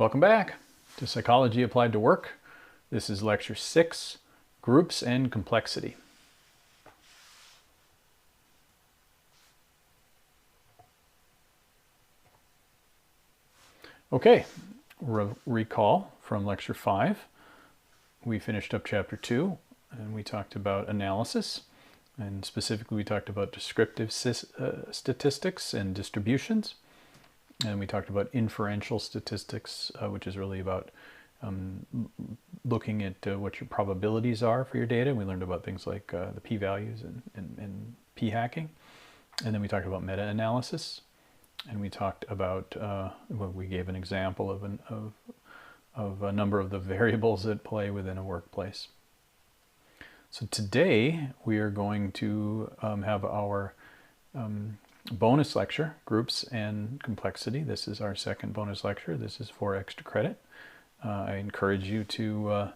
Welcome back to Psychology Applied to Work. This is Lecture 6, Groups and Complexity. Okay, recall from Lecture 5. We finished up Chapter 2 and we talked about analysis, and specifically we talked about descriptive statistics and distributions. And we talked about inferential statistics, which is really about looking at what your probabilities are for your data. We learned about things like the p-values and p-hacking. And then we talked about meta-analysis. And we talked about, we gave an example of a number of the variables that play within a workplace. So today we are going to have our bonus lecture, Groups and Complexity. This is our second bonus lecture. This is for extra credit. I encourage you to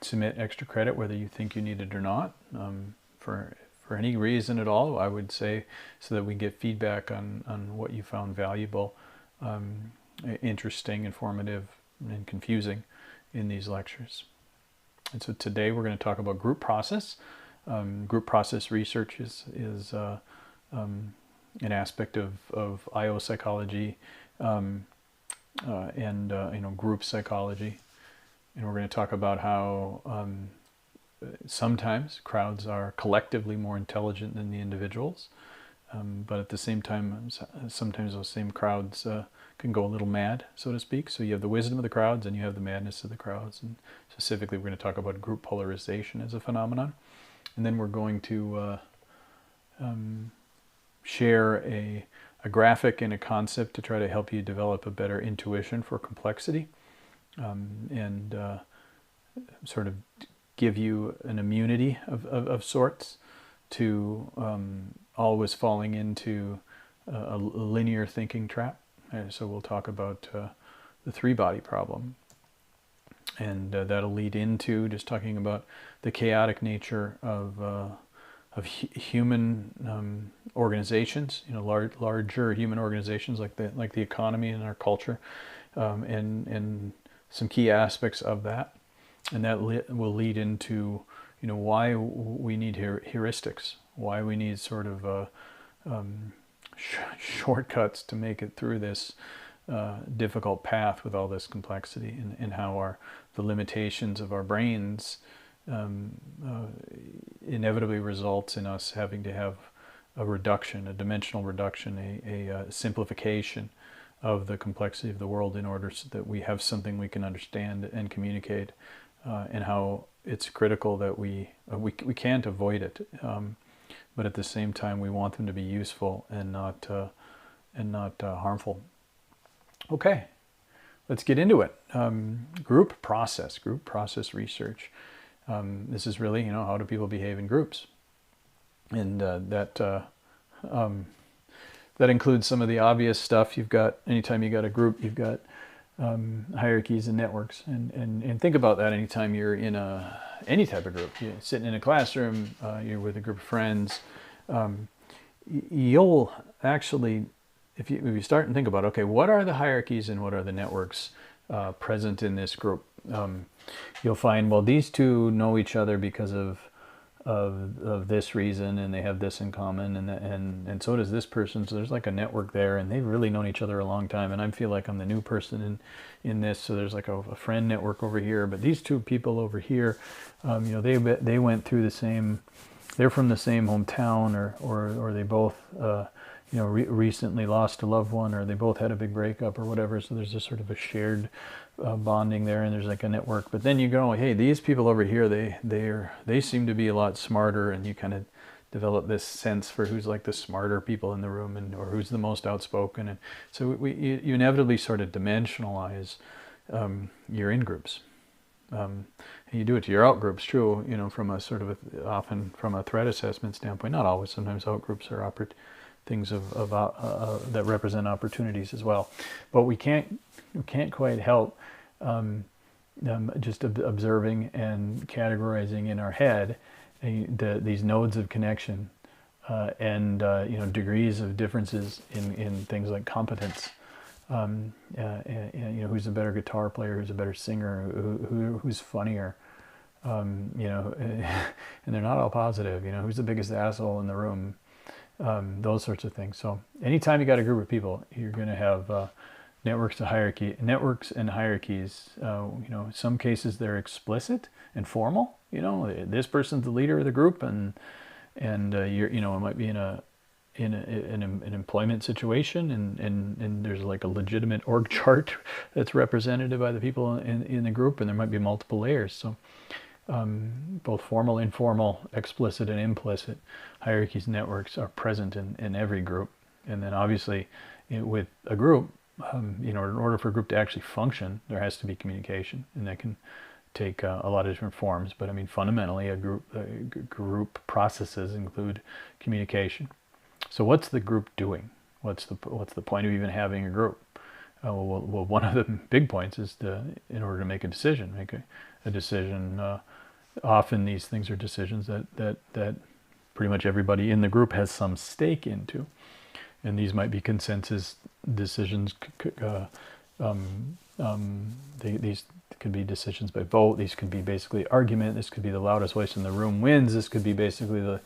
submit extra credit whether you think you need it or not. For any reason at all, I would say, so that we get feedback on what you found valuable, interesting, informative, and confusing in these lectures. And so today we're going to talk about group process. Group process research is an aspect of IO psychology and group psychology, and we're going to talk about how sometimes crowds are collectively more intelligent than the individuals, but at the same time sometimes those same crowds can go a little mad, so to speak. So you have the wisdom of the crowds and you have the madness of the crowds, and specifically we're going to talk about group polarization as a phenomenon, and then we're going to share a graphic and a concept to try to help you develop a better intuition for complexity, and sort of give you an immunity of sorts to always falling into a linear thinking trap. And so we'll talk about the three-body problem, and that'll lead into just talking about the chaotic nature of human organizations, larger human organizations like the economy and our culture, and some key aspects of that, and that will lead into why we need heuristics, why we need sort of shortcuts to make it through this difficult path with all this complexity, and how the limitations of our brains inevitably results in us having to have a reduction, a dimensional reduction, a simplification of the complexity of the world in order so that we have something we can understand and communicate, and how it's critical that we can't avoid it, but at the same time we want them to be useful and not harmful. Okay, let's get into it. Group process research. This is really, how do people behave in groups? And that includes some of the obvious stuff. You've got, anytime you got a group, you've got hierarchies and networks. And think about that anytime you're in any type of group. You're sitting in a classroom, you're with a group of friends. You'll actually, if you start and think about, okay, what are the hierarchies and what are the networks present in this group? You'll find, well, these two know each other because of this reason, and they have this in common, and so does this person. So there's like a network there, and they've really known each other a long time. And I feel like I'm the new person in this, so there's like a friend network over here. But these two people over here, they went through the same. They're from the same hometown, or they both recently lost a loved one, or they both had a big breakup or whatever. So there's just sort of a shared bonding there, and there's like a network. But then you go, hey, these people over here, they seem to be a lot smarter, and you kind of develop this sense for who's like the smarter people in the room, or who's the most outspoken. And so you inevitably sort of dimensionalize your in-groups. And you do it to your out-groups too, from a sort of often from a threat assessment standpoint. Not always. Sometimes out-groups are things that represent opportunities as well. But we can't quite help just observing and categorizing in our head these nodes of connection and degrees of differences in things like competence You know, who's a better guitar player, who's a better singer, who's funnier, you know, and they're not all positive. You know, who's the biggest asshole in the room, those sorts of things. So anytime you got a group of people, you're going to have networks and hierarchies. You know, in some cases they're explicit and formal. You know, this person's the leader of the group, and you're, you know, it might be in an employment situation, and there's like a legitimate org chart that's represented by the people in the group, and there might be multiple layers. So both formal, informal, explicit, and implicit hierarchies and networks are present in every group. And then obviously with a group, you know, in order for a group to actually function, there has to be communication, and that can take a lot of different forms. But I mean, fundamentally, group processes include communication. So what's the group doing? What's the point of even having a group? Well, one of the big points is in order to make a decision, a decision. Often these things are decisions that pretty much everybody in the group has some stake into, and these might be consensus decisions. These could be decisions by vote. These could be basically argument. This could be the loudest voice in the room wins. This could be basically the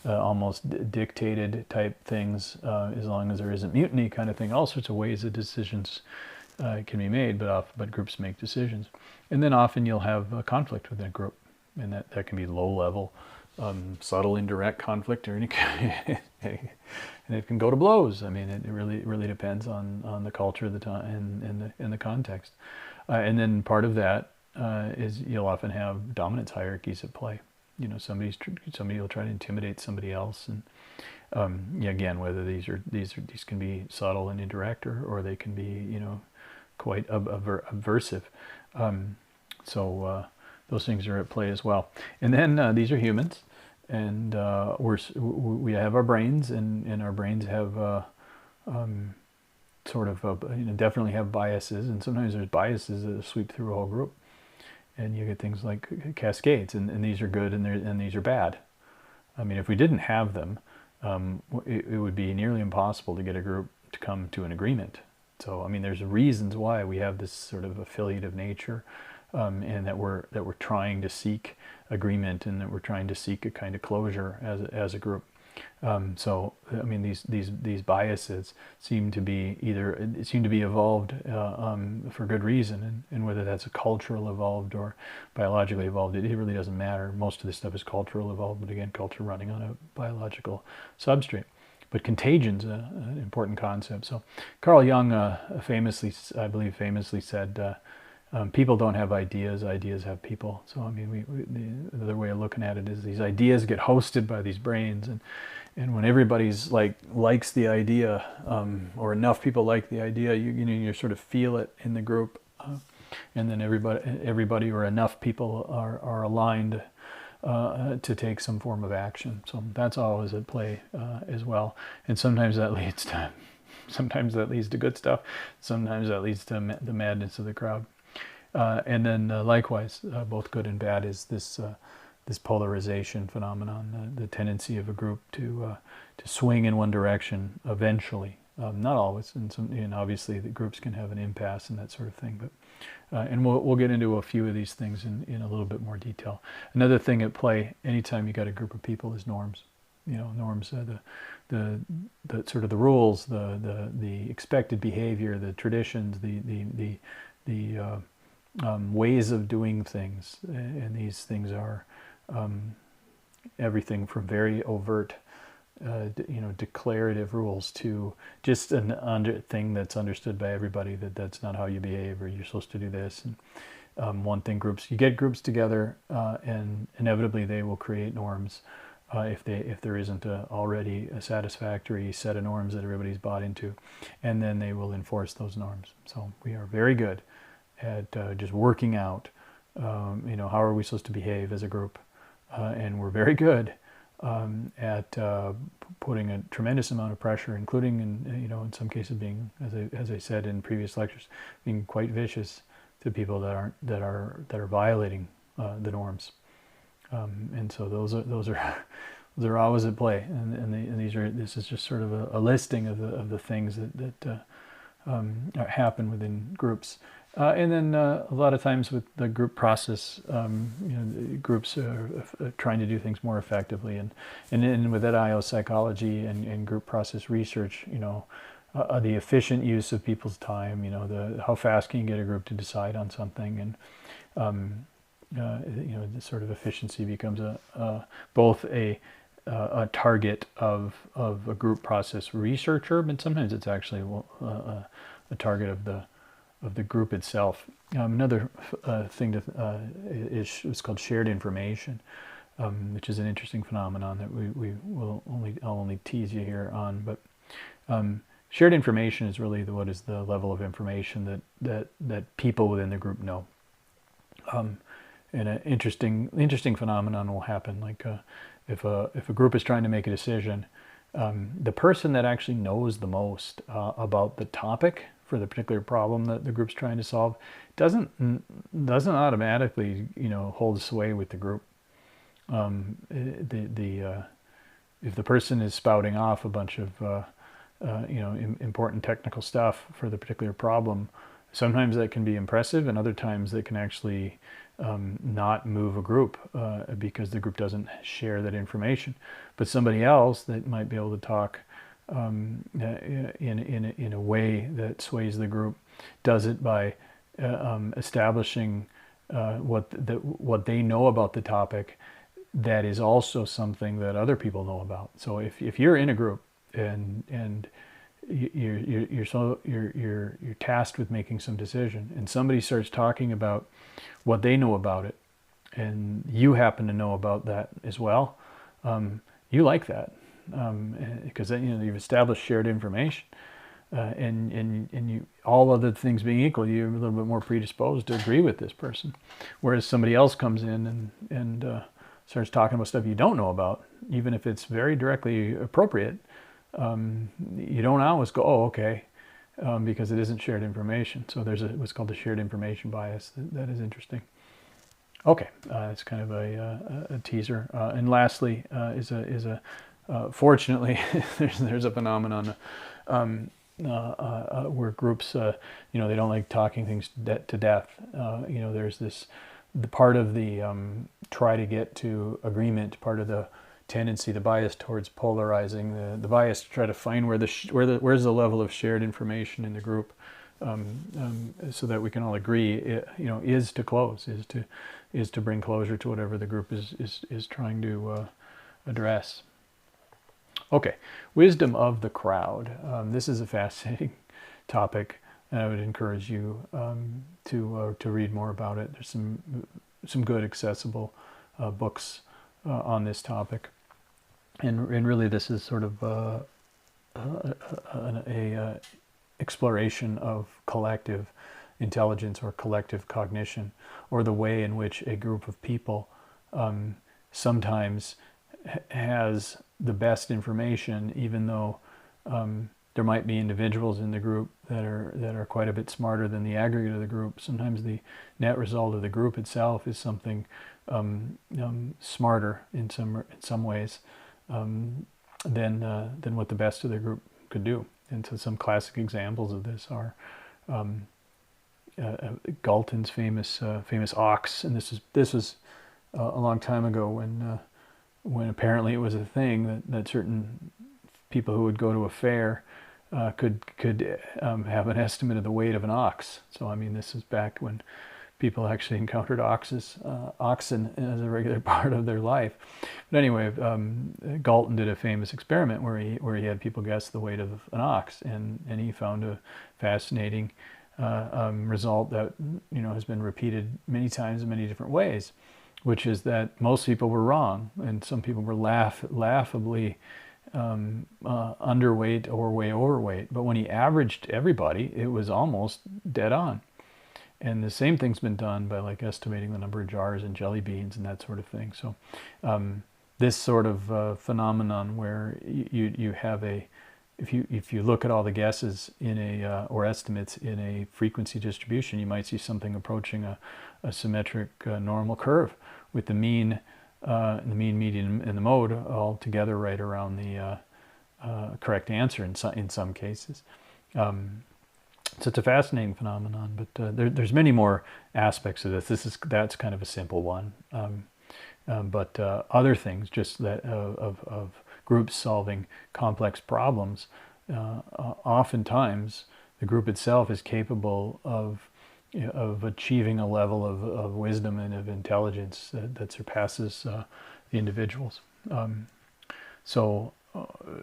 almost dictated type things, as long as there isn't mutiny kind of thing. All sorts of ways that decisions can be made, but groups make decisions. And then often you'll have a conflict within a group, and that can be low level, subtle, indirect conflict, or any kind and it can go to blows. I mean, it really depends on the culture of the time and the context. And then part of that is you'll often have dominance hierarchies at play. You know, somebody will try to intimidate somebody else, and again, whether these can be subtle and indirect, or they can be, you know, quite aversive. So those things are at play as well. And then these are humans, and we have our brains, and our brains have sort of you know, definitely have biases, and sometimes there's biases that sweep through a whole group, and you get things like cascades, and these are good and these are bad. I mean, if we didn't have them, it would be nearly impossible to get a group to come to an agreement. So I mean, there's reasons why we have this sort of affiliative nature, and that we're trying to seek agreement, and that we're trying to seek a kind of closure as a group. So I mean, these biases seem to be evolved for good reason, and whether that's a cultural evolved or biologically evolved, it really doesn't matter. Most of this stuff is cultural evolved, but again, culture running on a biological substrate. But contagion's an important concept. So Carl Jung famously said, people don't have ideas, ideas have people. So I mean, the other way of looking at it is these ideas get hosted by these brains, and when everybody's likes the idea, or enough people like the idea, you sort of feel it in the group, and then everybody or enough people are aligned to take some form of action. So that's always at play as well. And sometimes that leads to good stuff. Sometimes that leads to the madness of the crowd. And then likewise, both good and bad is this polarization phenomenon, the tendency of a group to swing in one direction eventually. Not always, and obviously the groups can have an impasse and that sort of thing. But and we'll get into a few of these things in a little bit more detail. Another thing at play anytime you got a group of people is norms. You know, norms, the sort of the rules, the expected behavior, the traditions, the ways of doing things, and these things are everything from very overt, declarative rules to just thing that's understood by everybody that's not how you behave, or you're supposed to do this. And one thing, you get groups together, and inevitably they will create norms if there isn't already a satisfactory set of norms that everybody's bought into, and then they will enforce those norms. So we are very good at just working out, how are we supposed to behave as a group, and we're very good at putting a tremendous amount of pressure, including in some cases being, as I said in previous lectures, being quite vicious to people that are violating the norms, and so those are always at play, and this is just sort of a listing of the things that happen within groups. And then a lot of times with the group process, the groups are trying to do things more effectively. And with that IO psychology and group process research, the efficient use of people's time, how fast can you get a group to decide on something, and the sort of efficiency becomes both a target of a group process researcher, but sometimes it's actually a target of the group itself. Another thing is called shared information, which is an interesting phenomenon that I'll only tease you here on. But shared information is really what is the level of information that people within the group know. And an interesting phenomenon will happen, like if a group is trying to make a decision, the person that actually knows the most about the topic for the particular problem that the group's trying to solve doesn't automatically hold sway with the group. If the person is spouting off a bunch of important technical stuff for the particular problem, sometimes that can be impressive, and other times that can actually not move a group because the group doesn't share that information. But somebody else that might be able to talk in a way that sways the group does it by establishing what they know about the topic that is also something that other people know about. So if you're in a group and you're tasked with making some decision, and somebody starts talking about what they know about it, and you happen to know about that as well, you like that because then you've established shared information, and you, all other things being equal, you're a little bit more predisposed to agree with this person. Whereas somebody else comes in and starts talking about stuff you don't know about, even if it's very directly appropriate, you don't always go, oh, okay, because it isn't shared information. So there's what's called the shared information bias. That is interesting. Okay, it's kind of a teaser. And lastly, fortunately, there's a phenomenon where groups, they don't like talking things to death. There's the part of the try to get to agreement, part of the tendency, the bias towards polarizing, the bias to try to find where's the level of shared information in the group, so that we can all agree, is to close, is to bring closure to whatever the group is trying to address. Okay, wisdom of the crowd. This is a fascinating topic, and I would encourage you to read more about it. There's some good accessible books on this topic. And really, this is sort of a exploration of collective intelligence or collective cognition, or the way in which a group of people sometimes has the best information, even though there might be individuals in the group that are quite a bit smarter than the aggregate of the group. Sometimes the net result of the group itself is something smarter in some ways than what the best of the group could do. And so some classic examples of this are Galton's famous ox, and this was a long time ago when apparently it was a thing that certain people who would go to a fair could have an estimate of the weight of an ox. So I mean, this is back when people actually encountered oxen as a regular part of their life. But anyway, Galton did a famous experiment where he had people guess the weight of an ox, and he found a fascinating result that has been repeated many times in many different ways, which is that most people were wrong, and some people were laughably underweight or way overweight. But when he averaged everybody, it was almost dead on. And the same thing's been done by like estimating the number of jars and jelly beans and that sort of thing. So this sort of phenomenon where you have if you look at all the guesses in or estimates in a frequency distribution, you might see something approaching a symmetric normal curve, with the mean, median, and the mode all together right around the correct answer in some cases. So it's a fascinating phenomenon, but there's many more aspects of this. That's kind of a simple one. But other things, just that of groups solving complex problems, oftentimes the group itself is capable of achieving a level of wisdom and of intelligence that surpasses the individuals. So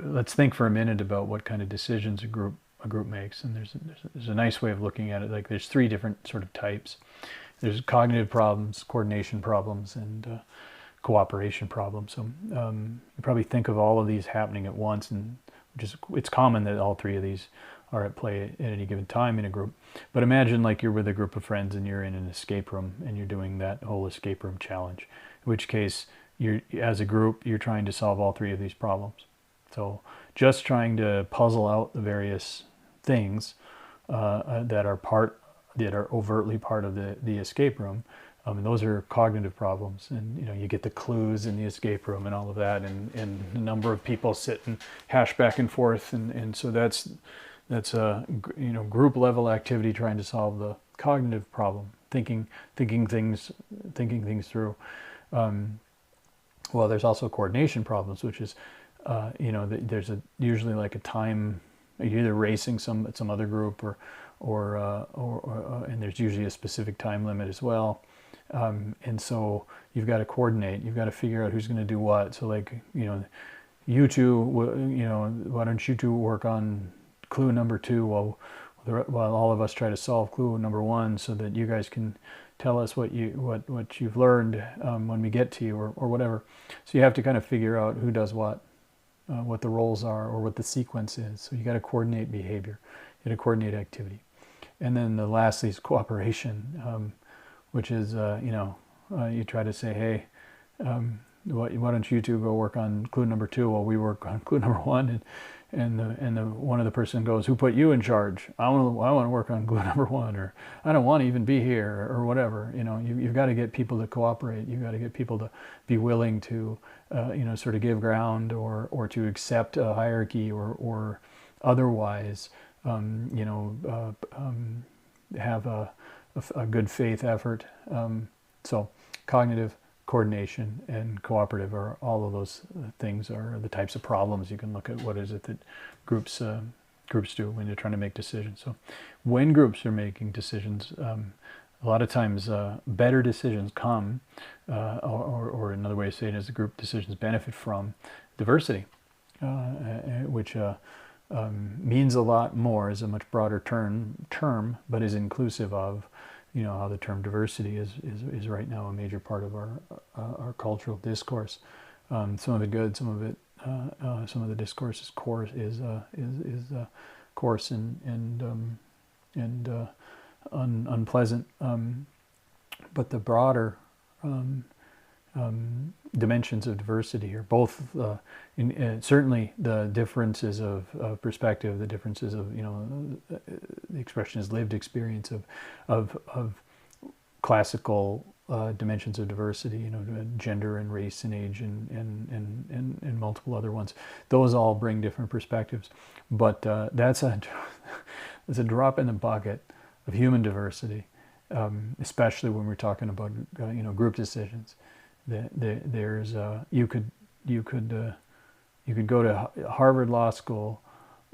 let's think for a minute about what kind of decisions a group makes. And there's a nice way of looking at it. Like there's three different sort of types. There's cognitive problems, coordination problems, and cooperation problems. So you probably think of all of these happening at once, and it's common that all three of these are at play at any given time in a group. But imagine like you're with a group of friends and you're in an escape room and you're doing that whole escape room challenge, in which case as a group you're trying to solve all three of these problems. So just trying to puzzle out the various things that are overtly part of the escape room. And those are cognitive problems, and you get the clues in the escape room and all of that, and a number of people sit and hash back and forth, and so that's a group level activity trying to solve the cognitive problem, thinking things through. Well, there's also coordination problems, which is there's usually like a time, you're either racing some other group or and there's usually a specific time limit as well. And so you've got to coordinate. You've got to figure out who's going to do what. So like, you two, why don't you two work on clue number 2 while all of us try to solve clue number 1, so that you guys can tell us what you've learned when we get to you, or whatever. So you have to kind of figure out who does what the roles are, or what the sequence is. So you got to coordinate behavior, you got to coordinate activity. And then the lastly is cooperation, which is, you try to say, hey, why don't you two go work on clue number 2 while we work on clue number 1, and one of the person goes, who put you in charge? I want to work on clue number 1, or I don't want to even be here, or whatever. You've got to get people to cooperate. You've got to get people to be willing to, sort of give ground, or to accept a hierarchy, or otherwise, have a good faith effort. So cognitive, coordination, and cooperative are all of those things are the types of problems you can look at. What is it that groups do when they're trying to make decisions? So when groups are making decisions, a lot of times better decisions come, or another way of saying it is the group decisions benefit from diversity, which means a lot more, is a much broader term, but is inclusive of how the term diversity is right now a major part of our cultural discourse. Some of it good, some of it some of the discourse is coarse, coarse and unpleasant. But the broader dimensions of diversity are both certainly the differences of perspective, the differences of the expression is lived experience of classical dimensions of diversity, gender and race and age and multiple other ones. Those all bring different perspectives, but that's a drop in the bucket of human diversity, especially when we're talking about group decisions. There's you could go to Harvard Law School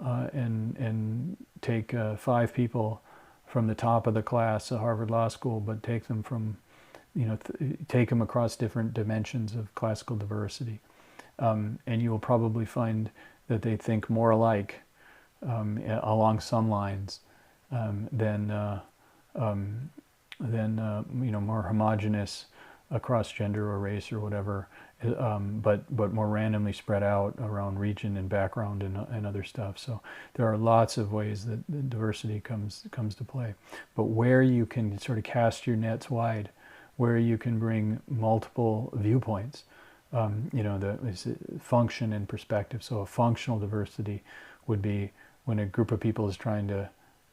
and take 5 people from the top of the class at Harvard Law School, but take them from take them across different dimensions of classical diversity, and you will probably find that they think more alike along some lines than more homogeneous across gender or race or whatever, but more randomly spread out around region and background and other stuff. So there are lots of ways that the diversity comes to play. But where you can sort of cast your nets wide, where you can bring multiple viewpoints, the function and perspective. So a functional diversity would be when a group of people is trying to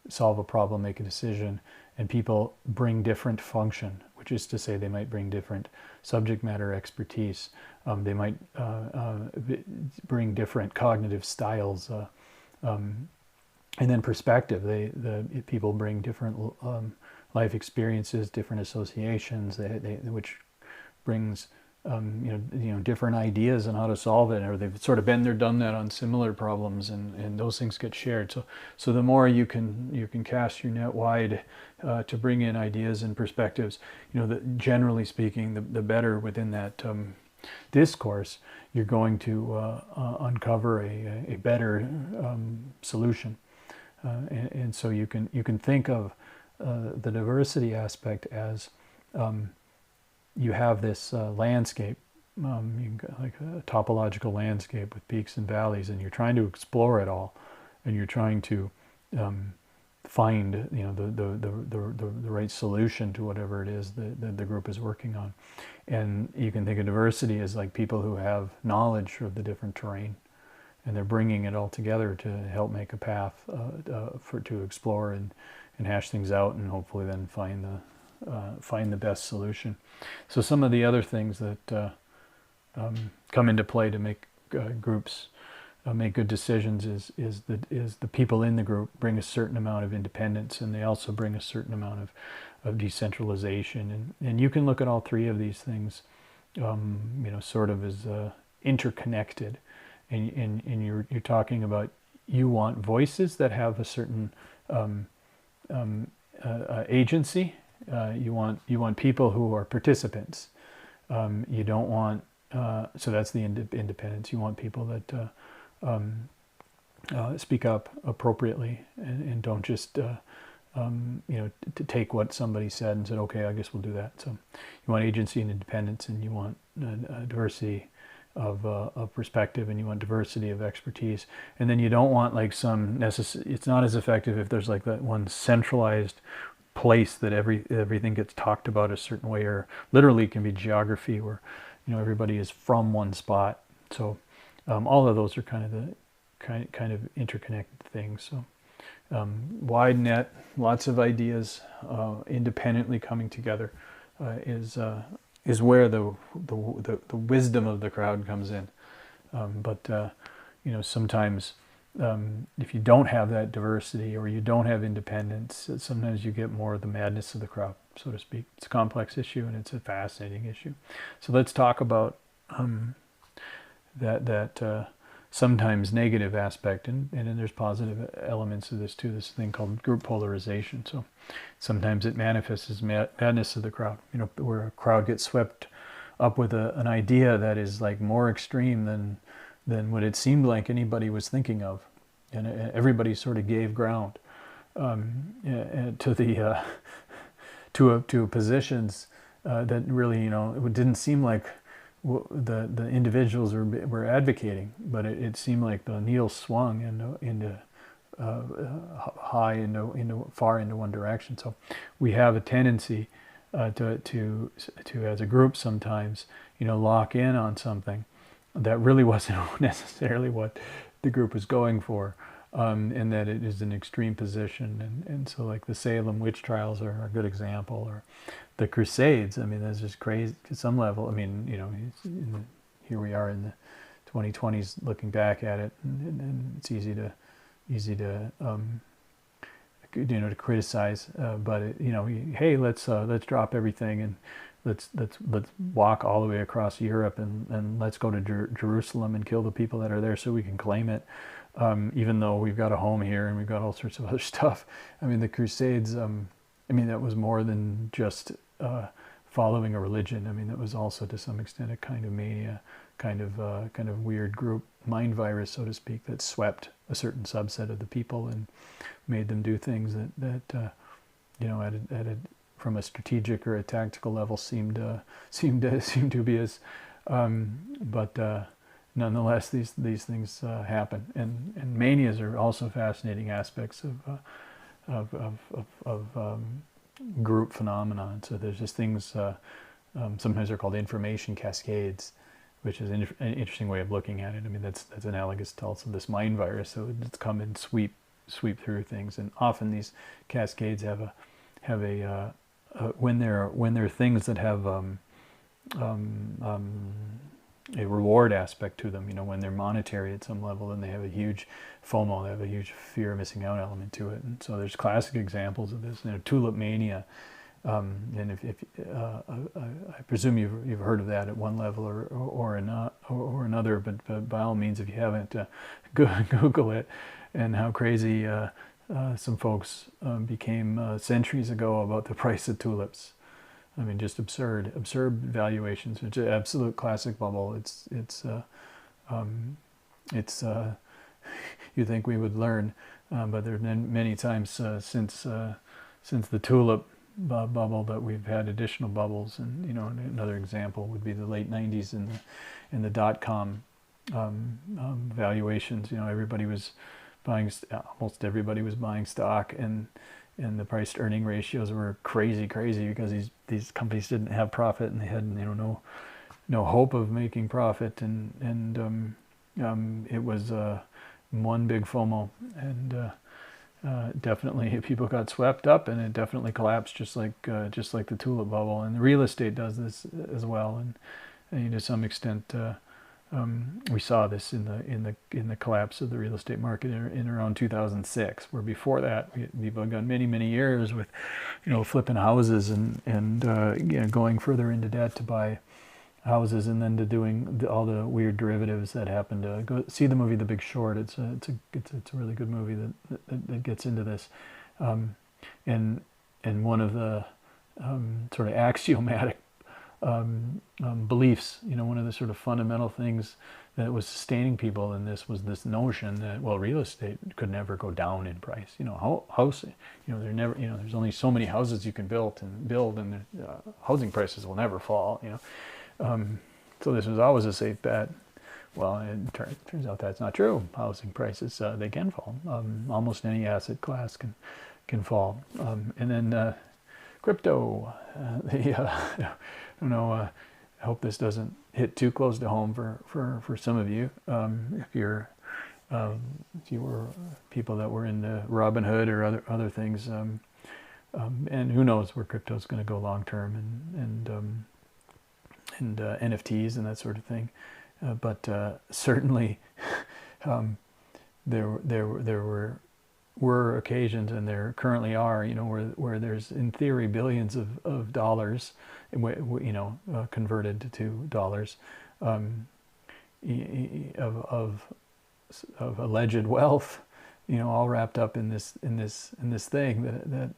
solve a problem, make a decision, and people bring different function, which is to say they might bring different subject matter expertise. They might bring different cognitive styles. And then perspective. People bring different life experiences, different associations, which brings different ideas on how to solve it, or they've sort of been there, done that on similar problems, and those things get shared. So the more you can cast your net wide to bring in ideas and perspectives, generally speaking, the better within that discourse, you're going to uncover a better solution. And so you can think of the diversity aspect as you have this landscape, like a topological landscape with peaks and valleys, and you're trying to explore it all, and you're trying to find the right solution to whatever it is that the group is working on. And you can think of diversity as like people who have knowledge of the different terrain, and they're bringing it all together to help make a path to explore and hash things out, and hopefully then find the best solution. So some of the other things that come into play to make groups make good decisions is the people in the group bring a certain amount of independence, and they also bring a certain amount of decentralization. And you can look at all three of these things, sort of as interconnected. And you're talking about, you want voices that have a certain agency. You want people who are participants. You don't want so that's the independence. You want people that speak up appropriately and don't just to take what somebody said and said, okay, I guess we'll do that. So you want agency and independence, and you want diversity of perspective, and you want diversity of expertise. And then you don't want like it's not as effective if there's like that one centralized place that everything gets talked about a certain way, or literally it can be geography where everybody is from one spot. So all of those are kind of interconnected things. So wide net, lots of ideas independently coming together is where the wisdom of the crowd comes in. But sometimes if you don't have that diversity, or you don't have independence, sometimes you get more of the madness of the crowd, so to speak. It's a complex issue, and it's a fascinating issue. So let's talk about that sometimes negative aspect, and then there's positive elements of this too. This thing called group polarization. So sometimes it manifests as madness of the crowd, where a crowd gets swept up with an idea that is like more extreme than what it seemed like anybody was thinking of, and everybody sort of gave ground to the to positions that really it didn't seem like the individuals were advocating, but it seemed like the needle swung into far into one direction. So we have a tendency to as a group sometimes lock in on something that really wasn't necessarily what the group was going for, and that it is an extreme position. And so like the Salem witch trials are a good example, or the Crusades. I mean, that's just crazy to some level. I mean, here we are in the 2020s looking back at it, and it's easy to to criticize, but hey, let's drop everything and let's walk all the way across Europe and let's go to Jerusalem and kill the people that are there so we can claim it, even though we've got a home here and we've got all sorts of other stuff. I mean, the Crusades, that was more than just following a religion. I mean, that was also to some extent a kind of mania, kind of weird group mind virus, so to speak, that swept a certain subset of the people and made them do things that from a strategic or a tactical level seemed to be as, but nonetheless these things happen, and manias are also fascinating aspects of group phenomenon. So there's just things, sometimes they're called information cascades, which is an interesting way of looking at it. I mean, that's analogous to also this mind virus. So it's come and sweep through things, and often these cascades have a when there are things that have a reward aspect to them. You know, when they're monetary at some level, then they have a huge FOMO, they have a huge fear of missing out element to it. And so there's classic examples of this. You know, tulip mania. And if I presume you've heard of that at one level or another, but by all means, if you haven't, Google it, and how crazy some folks became centuries ago about the price of tulips. I mean, just absurd valuations. It's an absolute classic bubble. You think we would learn, but there have been many times since the tulip bubble that we've had additional bubbles. And you know, another example would be the late '90s in the dot-com valuations. You know, everybody was buying, almost everybody was buying stock, and the price to earning ratios were crazy because these companies didn't have profit, and they had, you know, no hope of making profit, and it was one big FOMO, and definitely people got swept up, and it definitely collapsed, just like the tulip bubble. And the real estate does this as well, and to some extent we saw this in the collapse of the real estate market in around 2006, where before that we've gone many years with, you know, flipping houses and you know, going further into debt to buy houses, and then to doing all the weird derivatives that happened. Go see the movie The Big Short. It's a really good movie that gets into this, and one of the sort of axiomatic beliefs, you know, one of the sort of fundamental things that was sustaining people in this was this notion that, well, real estate could never go down in price. You know, house, you know, there's only so many houses you can build, and housing prices will never fall. You know, so this was always a safe bet. Well, it turns out that's not true. Housing prices, they can fall. Almost any asset class can fall. And then crypto, I don't know. I hope this doesn't hit too close to home for some of you. If you were people that were into Robinhood or other things, and who knows where crypto is going to go long term, and NFTs and that sort of thing. But certainly there were occasions, and there currently are, you know, where there's in theory billions of dollars, you know, converted to dollars, of alleged wealth, you know, all wrapped up in this thing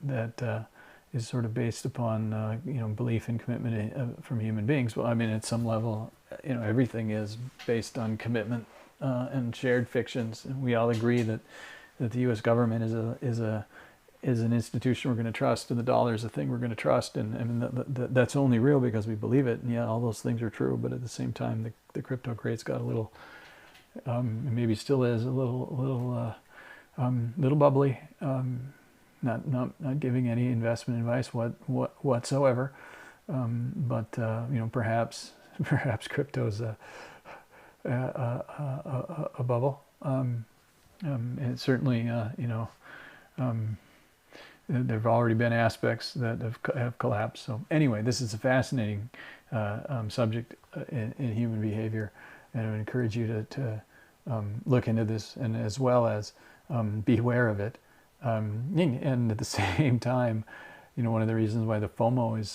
that is sort of based upon you know, belief and commitment from human beings. Well, I mean, at some level, you know, everything is based on commitment and shared fictions, and we all agree that the U.S. government is an institution we're going to trust, and the dollar is a thing we're going to trust, and I mean that's only real because we believe it. And yeah, all those things are true, but at the same time, the crypto crate's got a little, maybe still is a little bubbly. Not giving any investment advice whatsoever, but you know, perhaps crypto's a bubble. And certainly, you know, there have already been aspects that have collapsed. So anyway, this is a fascinating subject in human behavior, and I would encourage you to look into this, and as well as be aware of it. And at the same time, you know, one of the reasons why the FOMO is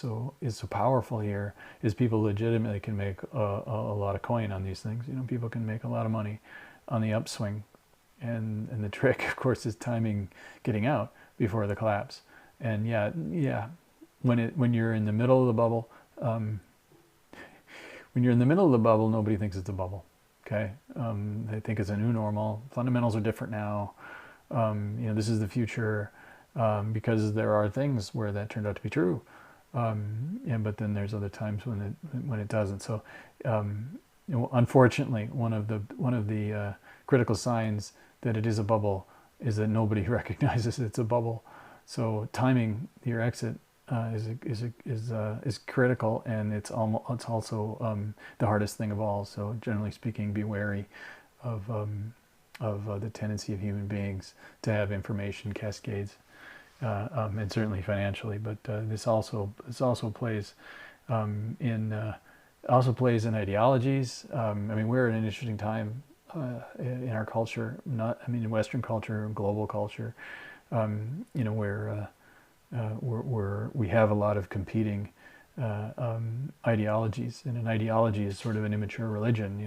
so powerful here is people legitimately can make a lot of coin on these things. You know, people can make a lot of money on the upswing, and the trick, of course, is timing getting out before the collapse. And yeah, when you're in the middle of the bubble, nobody thinks it's a bubble. Okay, they think it's a new normal. Fundamentals are different now. You know, this is the future, because there are things where that turned out to be true, but then there's other times when it doesn't. So, you know, unfortunately, one of the critical signs that it is a bubble is that nobody recognizes it's a bubble. So timing your exit is critical, and it's also the hardest thing of all. So generally speaking, be wary of the tendency of human beings to have information cascades, and certainly financially. But this also plays in also plays in ideologies. I mean, we're in an interesting time in our culture, in Western culture, global culture, where we have a lot of competing ideologies, and an ideology is sort of an immature religion.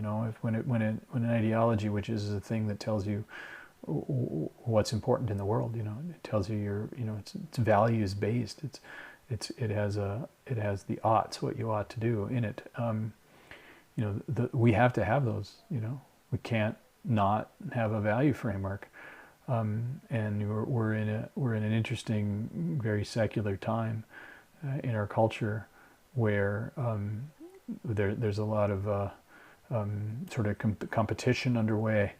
When an ideology, which is a thing that tells you what's important in the world, it tells you it's values based. It has the oughts, what you ought to do in it. We have to have those. We can't not have a value framework. And we're in an interesting, very secular time in our culture where there's a lot of sort of competition underway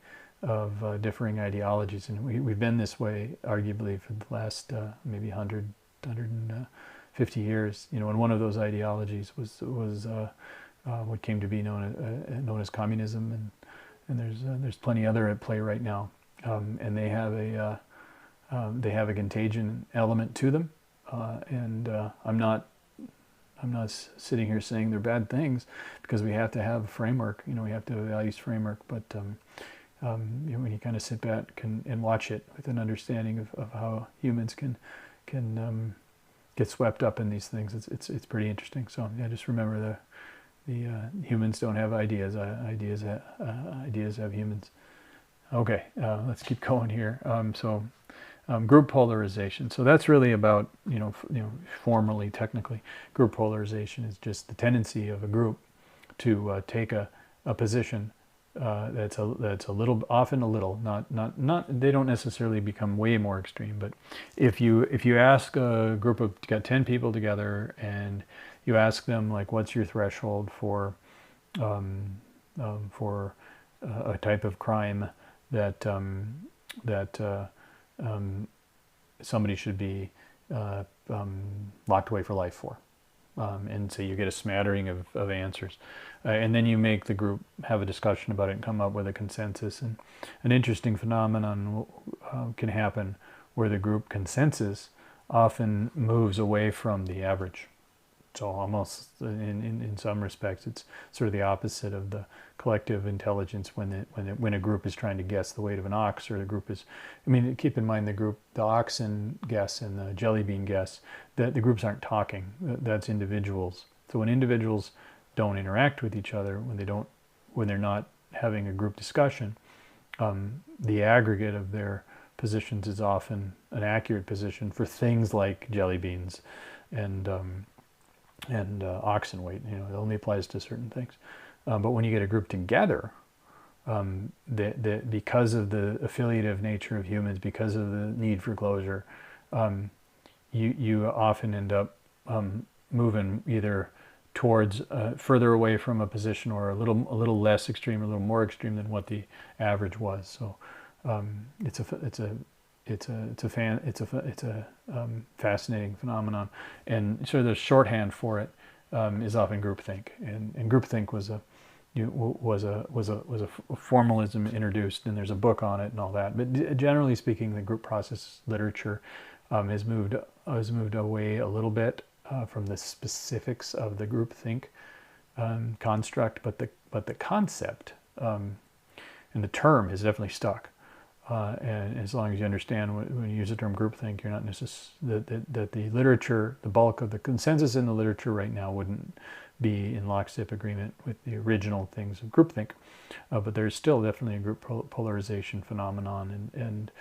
of differing ideologies, and we've been this way arguably for the last maybe 150 years. And one of those ideologies was what came to be known as communism, and there's plenty other at play right now. And they have a contagion element to them, and I'm not sitting here saying they're bad things, because we have to have a framework. We have to have a values framework. But when you kind of sit back and watch it with an understanding of how humans can get swept up in these things, it's pretty interesting. So yeah, just remember the humans don't have ideas. Ideas have humans. Okay, let's keep going here. Group polarization. So that's really about, formally, technically, group polarization is just the tendency of a group to take a position that's a little, often a little, not. They don't necessarily become way more extreme, but if you ask a group of, you got 10 people together, and you ask them, like, what's your threshold for a type of crime that somebody should be locked away for life for, and so you get a smattering of answers, and then you make the group have a discussion about it and come up with a consensus. And an interesting phenomenon can happen where the group consensus often moves away from the average. So almost in some respects, it's sort of the opposite of the collective intelligence when a group is trying to guess the weight of an ox, or the group is, keep in mind the oxen guess and the jelly bean guess, that the groups aren't talking. That's individuals. So when individuals don't interact with each other, when they're not having a group discussion, the aggregate of their positions is often an accurate position for things like jelly beans and oxen weight. It only applies to certain things. But when you get a group together, because of the affiliative nature of humans, because of the need for closure, you often end up moving either towards further away from a position, or a little less extreme, or a little more extreme than what the average was. So it's a fascinating phenomenon, and sort of the shorthand for it is often groupthink, and groupthink was a formalism introduced, and there's a book on it and all that. But generally speaking, the group process literature has moved away a little bit from the specifics of the groupthink construct, but the concept and the term has definitely stuck. And as long as you understand when you use the term groupthink, you're not necessarily that the literature, the bulk of the consensus in the literature right now wouldn't be in lockstep agreement with the original things of groupthink, but there's still definitely a group polarization phenomenon, and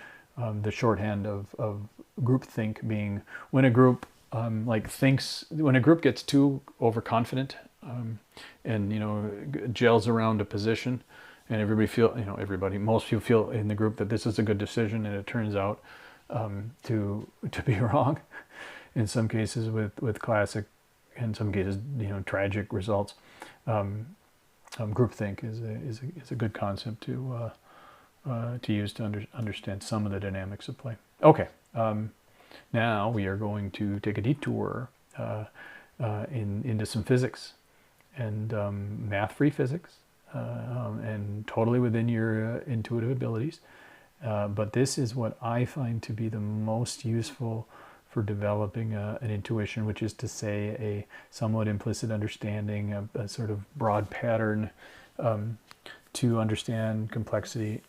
the shorthand of groupthink being when a group when a group gets too overconfident and gels around a position. And most people feel in the group that this is a good decision, and it turns out to be wrong. In some cases, with classic, in some cases, tragic results. Groupthink is a good concept to use to understand some of the dynamics of play. Okay, now we are going to take a detour into some physics and math-free physics. And totally within your intuitive abilities. But this is what I find to be the most useful for developing an intuition, which is to say a somewhat implicit understanding, a sort of broad pattern, to understand complexity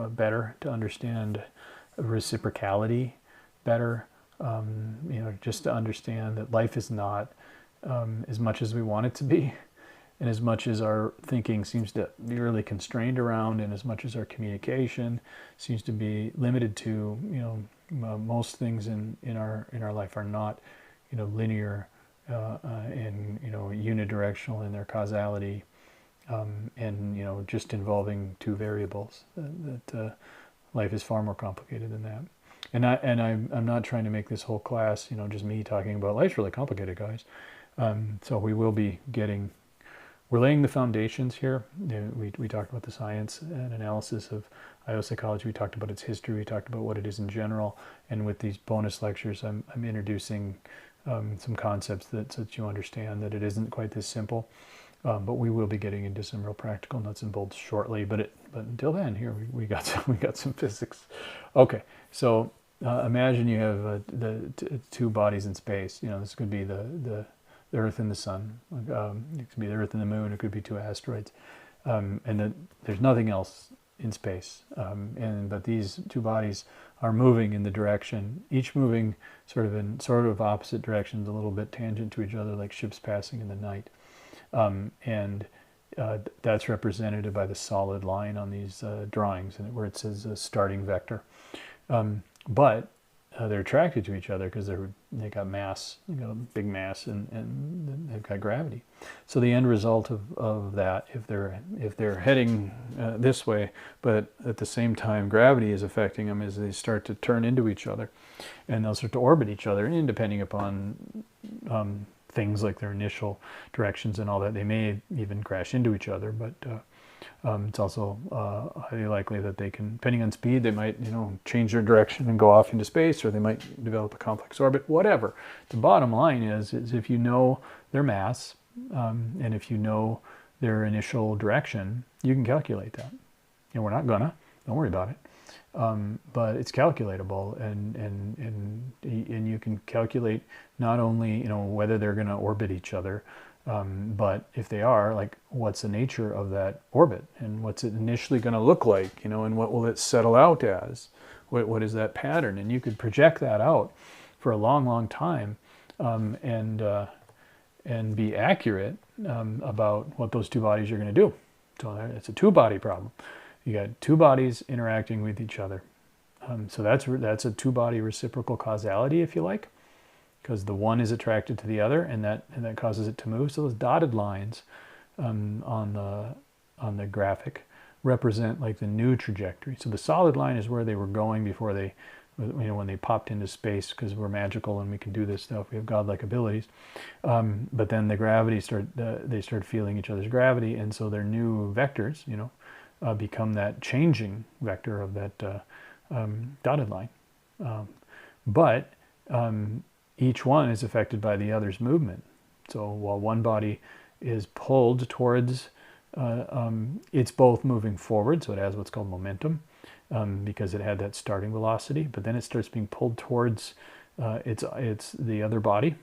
better, to understand reciprocality better, just to understand that life is not as much as we want it to be, and as much as our thinking seems to be really constrained around, and as much as our communication seems to be limited to, most things in our life are not, linear and unidirectional in their causality, and just involving two variables. That life is far more complicated than that. And I'm not trying to make this whole class, just me talking about life's really complicated, guys. So we will be we're laying the foundations here. We talked about the science and analysis of IO psychology. We talked about its history. We talked about what it is in general. And with these bonus lectures, I'm introducing some concepts so that you understand that it isn't quite this simple. But we will be getting into some real practical nuts and bolts shortly. But until then, here we got some physics. Okay, so imagine you have two bodies in space. This could be the Earth and the Sun. It could be the Earth and the Moon. It could be two asteroids, and there's nothing else in space. But these two bodies are moving in the direction, each moving sort of opposite directions, a little bit tangent to each other, like ships passing in the night. That's represented by the solid line on these drawings, where it says starting vector. But they're attracted to each other because they got mass, a big mass, and they've got gravity. So the end result of that, if they're heading this way, but at the same time gravity is affecting them, is they start to turn into each other, and they'll start to orbit each other, and depending upon things like their initial directions and all that, they may even crash into each other, but it's also highly likely that they can, depending on speed, they might change their direction and go off into space, or they might develop a complex orbit, whatever. The bottom line is if you know their mass, and if you know their initial direction, you can calculate that. And we're not gonna, don't worry about it. But it's calculatable, and you can calculate not only whether they're going to orbit each other, but if they are, like, what's the nature of that orbit, and what's it initially going to look like, and what will it settle out as? What is that pattern? And you could project that out for a long, long time, and be accurate about what those two bodies are going to do. So it's a two-body problem. You got two bodies interacting with each other. So that's a two-body reciprocal causality, if you like, because the one is attracted to the other, and that causes it to move. So those dotted lines on the graphic represent like the new trajectory. So the solid line is where they were going before they, when they popped into space, because we're magical and we can do this stuff. We have godlike abilities. But then the gravity they start feeling each other's gravity, and so their new vectors, become that changing vector of that dotted line. But each one is affected by the other's movement. So while one body is pulled towards, it's both moving forward, so it has what's called momentum, because it had that starting velocity, but then it starts being pulled towards it's the other body.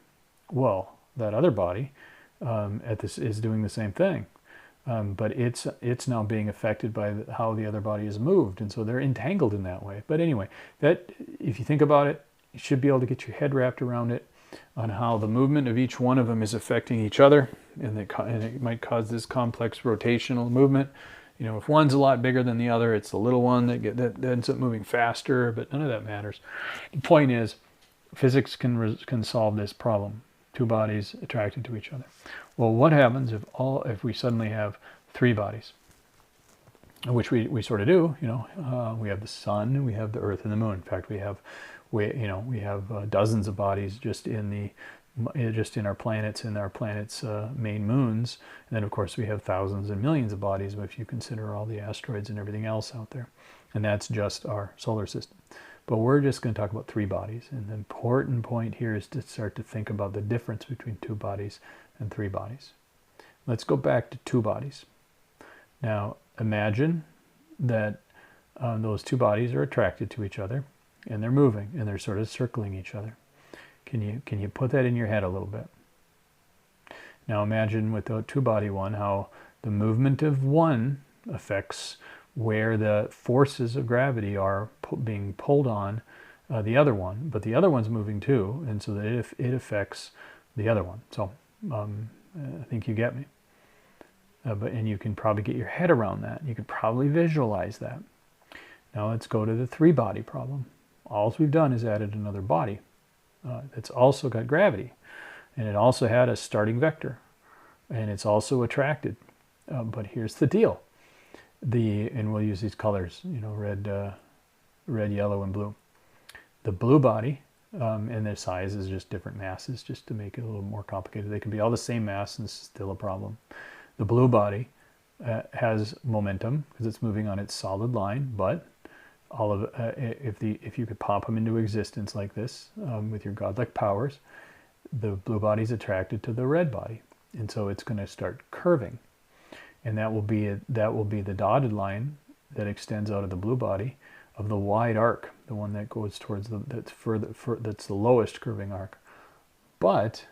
Well, that other body is doing the same thing. But it's now being affected by how the other body is moved, and so they're entangled in that way. But anyway, that, if you think about it, you should be able to get your head wrapped around it, on how the movement of each one of them is affecting each other, and it might cause this complex rotational movement. If one's a lot bigger than the other, it's the little one that ends up moving faster, but none of that matters. The point is, physics can solve this problem. Two bodies attracted to each other. Well, what happens if we suddenly have three bodies? Which we sort of do. We have the sun, we have the Earth, and the moon. In fact, we have dozens of bodies just in our planets and our planets' main moons. And then, of course, we have thousands and millions of bodies if you consider all the asteroids and everything else out there. And that's just our solar system. But we're just going to talk about three bodies. And the important point here is to start to think about the difference between two bodies and three bodies. Let's go back to two bodies. Now, imagine that those two bodies are attracted to each other, and they're moving, and they're sort of circling each other. Can you put that in your head a little bit? Now imagine with the two-body one how the movement of one affects where the forces of gravity are being pulled on the other one, but the other one's moving too, and so that it affects the other one. So I think you get me. And you can probably get your head around that. You could probably visualize that. Now let's go to the three-body problem. All we've done is added another body that's also got gravity, and it also had a starting vector, and it's also attracted. But here's the deal: and we'll use these colors, red, yellow, and blue. The blue body, and their size is just different masses, just to make it a little more complicated. They can be all the same mass, and it's still a problem. The blue body has momentum because it's moving on its solid line, but if you could pop them into existence like this with your godlike powers, the blue body is attracted to the red body, and so it's going to start curving, and that will be the dotted line that extends out of the blue body of the wide arc, the one that goes towards that's the lowest curving arc. But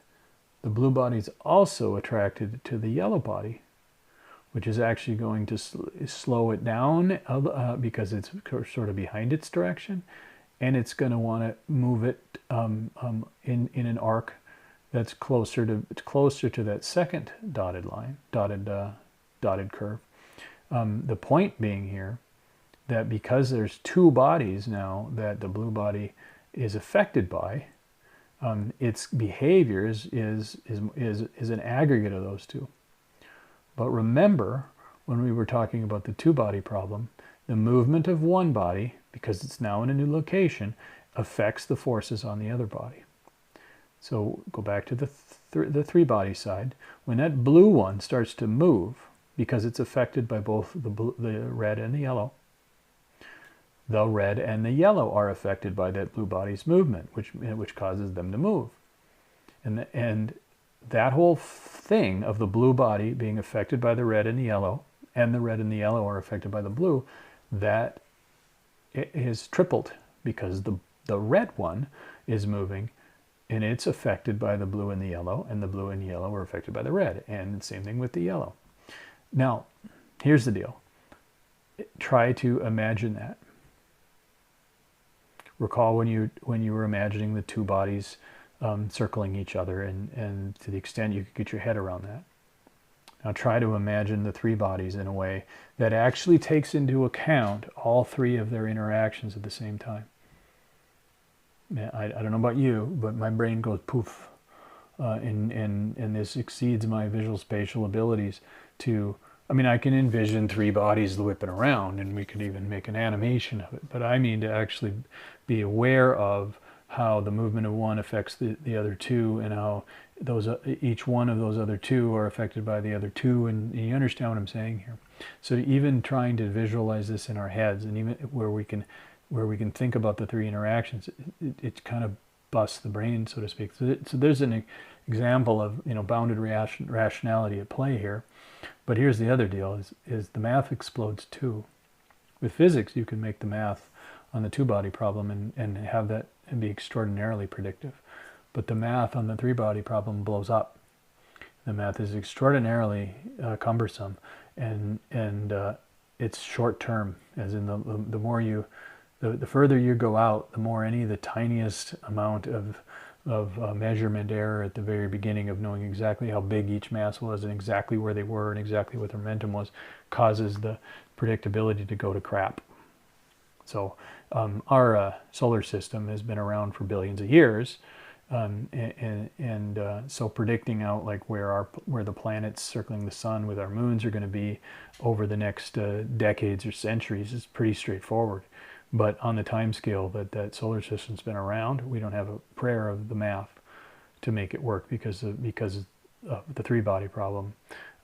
the blue body is also attracted to the yellow body, which is actually going to slow it down because it's sort of behind its direction, and it's going to want to move it in an arc that's closer to that second dotted line, dotted curve. The point being here that because there's two bodies now that the blue body is affected by, its behavior is an aggregate of those two. But remember, when we were talking about the two-body problem, the movement of one body, because it's now in a new location, affects the forces on the other body. So go back to the three-body side. When that blue one starts to move, because it's affected by both the red and the yellow are affected by that blue body's movement, which causes them to move. And that whole thing of the blue body being affected by the red and the yellow, and the red and the yellow are affected by the blue, that is tripled because the red one is moving, and it's affected by the blue and the yellow, and the blue and yellow are affected by the red, and the same thing with the yellow. Now, here's the deal. Try to imagine that. Recall when you were imagining the two bodies circling each other, and to the extent you could get your head around that. Now try to imagine the three bodies in a way that actually takes into account all three of their interactions at the same time. I don't know about you, but my brain goes poof, and this exceeds my visual spatial abilities to, I can envision three bodies whipping around, and we could even make an animation of it, but I mean to actually be aware of how the movement of one affects the other two, and how each one of those other two are affected by the other two, and you understand what I'm saying here. So even trying to visualize this in our heads, and even where we can think about the three interactions, it kind of busts the brain, so to speak. So there's an example of bounded rationality at play here. But here's the other deal: is the math explodes too. With physics, you can make the math on the two-body problem and have that and be extraordinarily predictive. But the math on the three-body problem blows up. The math is extraordinarily cumbersome, and it's short-term, as in the more the further you go out, the more the tiniest amount of measurement error at the very beginning of knowing exactly how big each mass was and exactly where they were and exactly what their momentum was causes the predictability to go to crap. So our solar system has been around for billions of years, so predicting out like where the planets circling the sun with our moons are going to be over the next decades or centuries is pretty straightforward. But on the time scale that solar system's been around, we don't have a prayer of the math to make it work because of the three-body problem.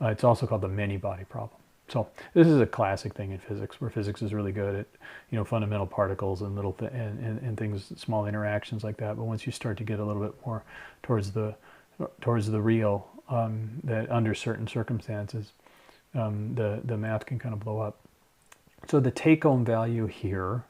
It's also called the many-body problem. So this is a classic thing in physics, where physics is really good at fundamental particles and little and things, small interactions like that. But once you start to get a little bit more towards the real, that under certain circumstances, the math can kind of blow up. So the take-home value here,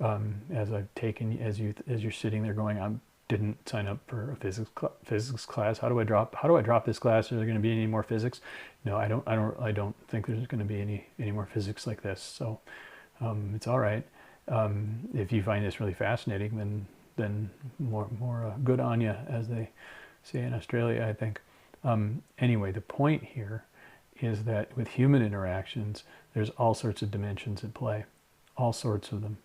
as you're sitting there going, didn't sign up for a physics class. How do I drop this class? Are there going to be any more physics? No, I don't think there's going to be any more physics like this. So it's all right. If you find this really fascinating, then more good on you, as they say in Australia, I think. Anyway, the point here is that with human interactions, there's all sorts of dimensions at play, all sorts of them,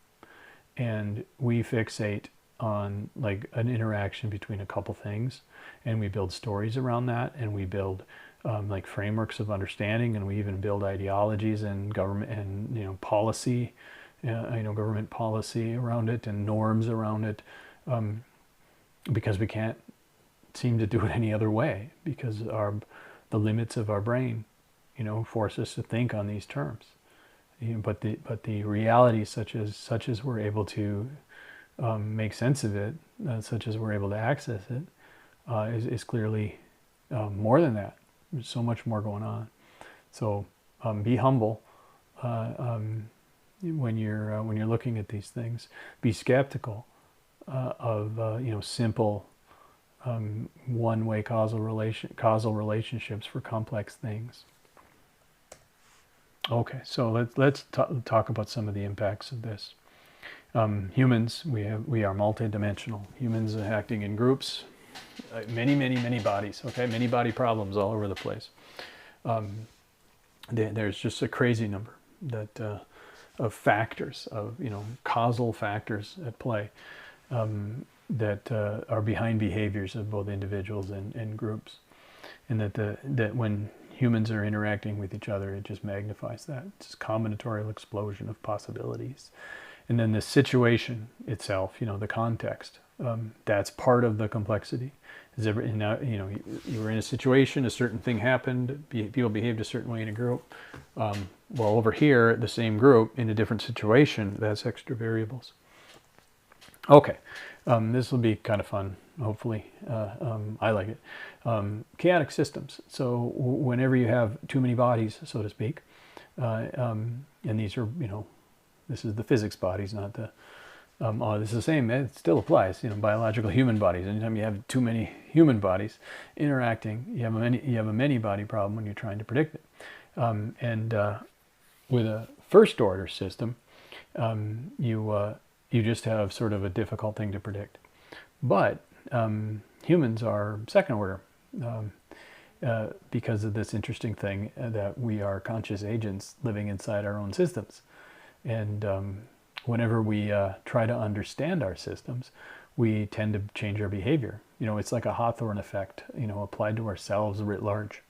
and we fixate on like an interaction between a couple things, and we build stories around that, and we build like frameworks of understanding, and we even build ideologies and government and policy, government policy around it and norms around it, because we can't seem to do it any other way, because the limits of our brain force us to think on these terms. But the reality, such as we're able to make sense of it, such as we're able to access it, is clearly more than that. There's so much more going on. So be humble when you're looking at these things. Be skeptical of simple one-way causal relationships for complex things. Okay, so let's talk about some of the impacts of this. Humans, we are multidimensional. Humans are acting in groups, many bodies. Okay, many body problems all over the place. There's just a crazy number of factors, of causal factors at play that are behind behaviors of both individuals and groups, and that when humans are interacting with each other, it just magnifies that. It's a combinatorial explosion of possibilities. And then the situation itself, the context, that's part of the complexity. You were in a situation, a certain thing happened, people behaved a certain way in a group. Well, over here, the same group in a different situation, that's extra variables. Okay, this will be kind of fun, hopefully. I like it. Chaotic systems. So whenever you have too many bodies, so to speak, and these are, this is the physics bodies, not the, this is the same, it still applies, biological human bodies. Anytime you have too many human bodies interacting, you have a many body problem when you're trying to predict it. And with a first order system, you just have sort of a difficult thing to predict. But humans are second order because of this interesting thing that we are conscious agents living inside our own systems. And whenever we try to understand our systems, we tend to change our behavior. It's like a Hawthorne effect, applied to ourselves writ large,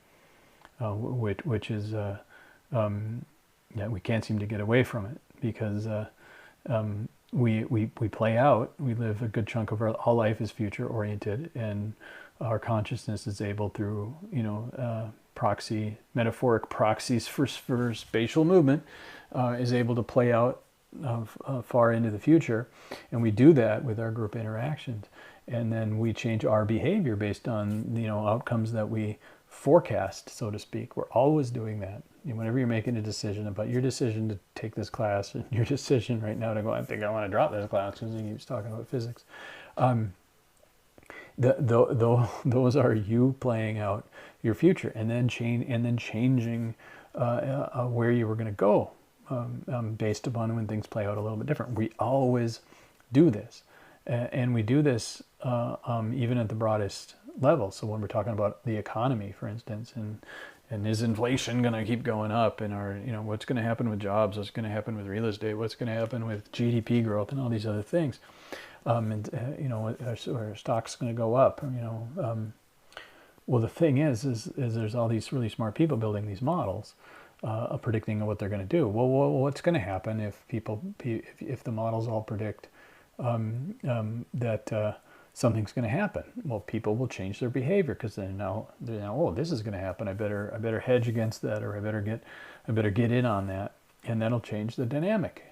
which is we can't seem to get away from it, because we play out. We live a good chunk of our all life is future oriented, and our consciousness is able through metaphoric proxies for spatial movement, is able to play out far into the future, and we do that with our group interactions, and then we change our behavior based on outcomes that we forecast, so to speak. We're always doing that. Whenever you're making a decision about your decision to take this class, and your decision right now to go, I think I want to drop this class because he keeps talking about physics. Those are you playing out your future, and then changing where you were going to go based upon when things play out a little bit different. We always do this, and we do this even at the broadest level. So when we're talking about the economy, for instance, and is inflation going to keep going up, and what's going to happen with jobs, what's going to happen with real estate, what's going to happen with GDP growth, and all these other things, are stocks going to go up? Well, the thing is there's all these really smart people building these models, predicting what they're going to do. Well, what's going to happen if the models all predict that something's going to happen? Well, people will change their behavior, because they're now, oh, this is going to happen. I better hedge against that, or I better get in on that, and that'll change the dynamic.